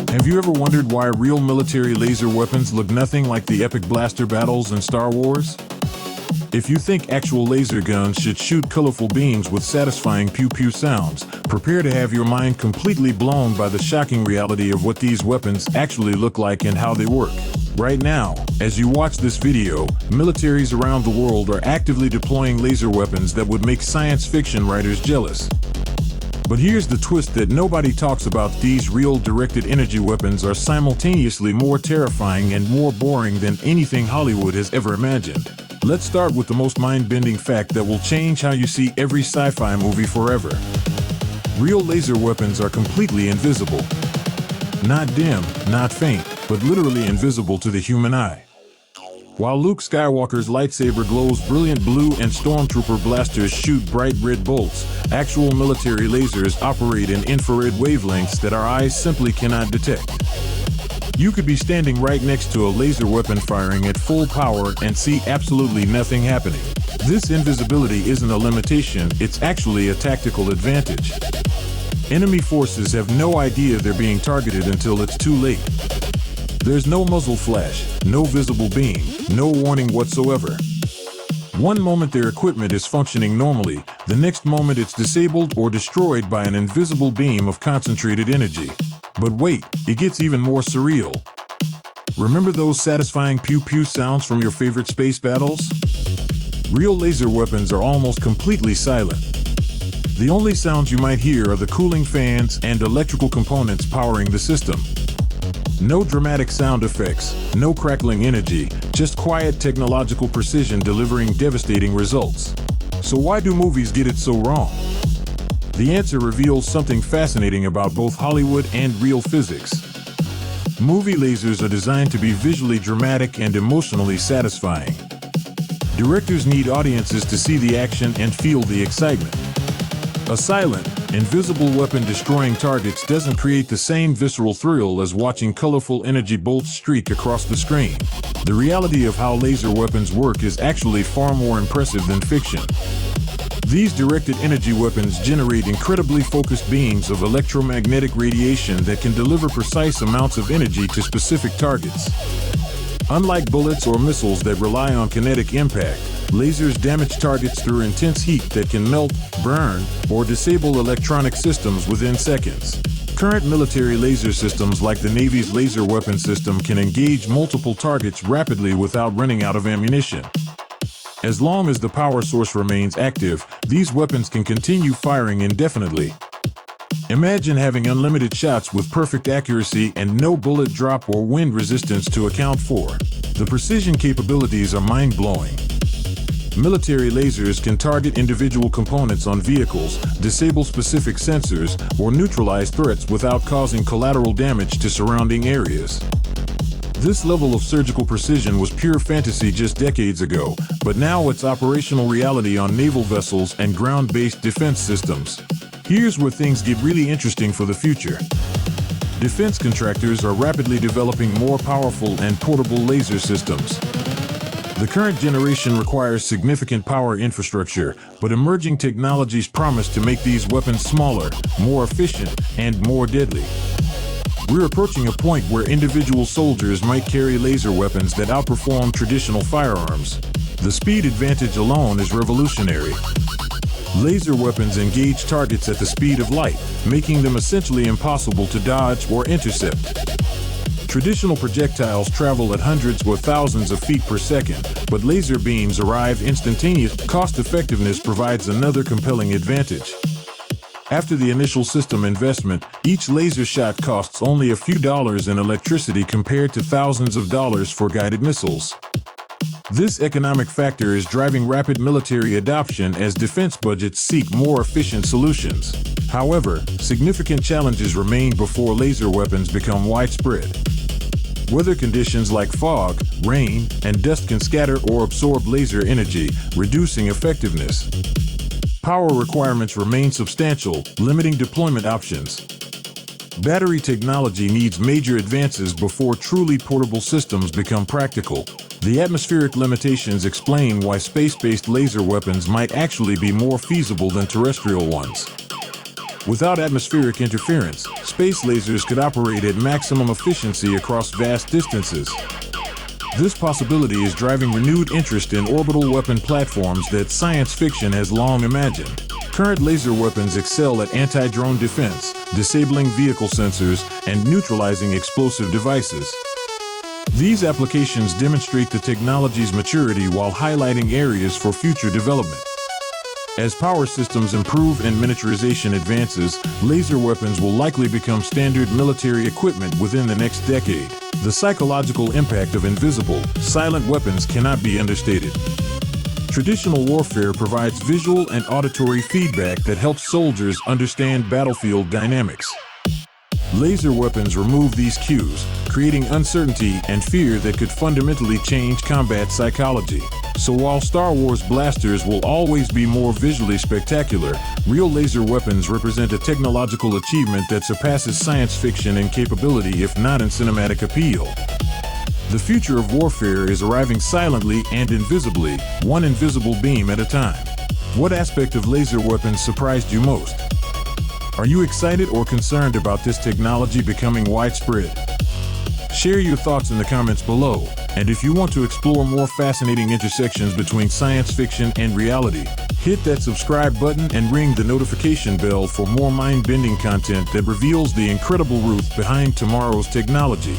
Have you ever wondered why real military laser weapons look nothing like the epic blaster battles in Star Wars? If you think actual laser guns should shoot colorful beams with satisfying pew-pew sounds, prepare to have your mind completely blown by the shocking reality of what these weapons actually look like and how they work. Right now, as you watch this video, militaries around the world are actively deploying laser weapons that would make science fiction writers jealous. But here's the twist that nobody talks about: these real directed energy weapons are simultaneously more terrifying and more boring than anything Hollywood has ever imagined. Let's start with the most mind-bending fact that will change how you see every sci-fi movie forever. Real laser weapons are completely invisible. Not dim, not faint, but literally invisible to the human eye. While Luke Skywalker's lightsaber glows brilliant blue and stormtrooper blasters shoot bright red bolts, actual military lasers operate in infrared wavelengths that our eyes simply cannot detect. You could be standing right next to a laser weapon firing at full power and see absolutely nothing happening. This invisibility isn't a limitation, it's actually a tactical advantage. Enemy forces have no idea they're being targeted until it's too late. There's no muzzle flash, no visible beam, no warning whatsoever. One moment their equipment is functioning normally, the next moment it's disabled or destroyed by an invisible beam of concentrated energy. But wait, it gets even more surreal. Remember those satisfying pew-pew sounds from your favorite space battles? Real laser weapons are almost completely silent. The only sounds you might hear are the cooling fans and electrical components powering the system. No dramatic sound effects, no crackling energy, just quiet technological precision delivering devastating results. So why do movies get it so wrong? The answer reveals something fascinating about both Hollywood and real physics. Movie lasers are designed to be visually dramatic and emotionally satisfying. Directors need audiences to see the action and feel the excitement. A silent, invisible weapon destroying targets doesn't create the same visceral thrill as watching colorful energy bolts streak across the screen. The reality of how laser weapons work is actually far more impressive than fiction. These directed energy weapons generate incredibly focused beams of electromagnetic radiation that can deliver precise amounts of energy to specific targets. Unlike bullets or missiles that rely on kinetic impact, lasers damage targets through intense heat that can melt, burn, or disable electronic systems within seconds. Current military laser systems like the Navy's laser weapon system can engage multiple targets rapidly without running out of ammunition. As long as the power source remains active, these weapons can continue firing indefinitely. Imagine having unlimited shots with perfect accuracy and no bullet drop or wind resistance to account for. The precision capabilities are mind-blowing. Military lasers can target individual components on vehicles, disable specific sensors, or neutralize threats without causing collateral damage to surrounding areas. This level of surgical precision was pure fantasy just decades ago, but now it's operational reality on naval vessels and ground-based defense systems. Here's where things get really interesting for the future. Defense contractors are rapidly developing more powerful and portable laser systems. The current generation requires significant power infrastructure, but emerging technologies promise to make these weapons smaller, more efficient, and more deadly. We're approaching a point where individual soldiers might carry laser weapons that outperform traditional firearms. The speed advantage alone is revolutionary. Laser weapons engage targets at the speed of light, making them essentially impossible to dodge or intercept. Traditional projectiles travel at hundreds or thousands of feet per second, but laser beams arrive instantaneously. Cost effectiveness provides another compelling advantage. After the initial system investment, each laser shot costs only a few dollars in electricity compared to thousands of dollars for guided missiles. This economic factor is driving rapid military adoption as defense budgets seek more efficient solutions. However, significant challenges remain before laser weapons become widespread. Weather conditions like fog, rain, and dust can scatter or absorb laser energy, reducing effectiveness. Power requirements remain substantial, limiting deployment options. Battery technology needs major advances before truly portable systems become practical. The atmospheric limitations explain why space-based laser weapons might actually be more feasible than terrestrial ones. Without atmospheric interference, space lasers could operate at maximum efficiency across vast distances. This possibility is driving renewed interest in orbital weapon platforms that science fiction has long imagined. Current laser weapons excel at anti-drone defense, disabling vehicle sensors, and neutralizing explosive devices. These applications demonstrate the technology's maturity while highlighting areas for future development. As power systems improve and miniaturization advances, laser weapons will likely become standard military equipment within the next decade. The psychological impact of invisible, silent weapons cannot be understated. Traditional warfare provides visual and auditory feedback that helps soldiers understand battlefield dynamics. Laser weapons remove these cues, creating uncertainty and fear that could fundamentally change combat psychology. So while Star Wars blasters will always be more visually spectacular, real laser weapons represent a technological achievement that surpasses science fiction in capability, if not in cinematic appeal. The future of warfare is arriving silently and invisibly, one invisible beam at a time. What aspect of laser weapons surprised you most? Are you excited or concerned about this technology becoming widespread? Share your thoughts in the comments below, and if you want to explore more fascinating intersections between science fiction and reality, hit that subscribe button and ring the notification bell for more mind-bending content that reveals the incredible truth behind tomorrow's technology.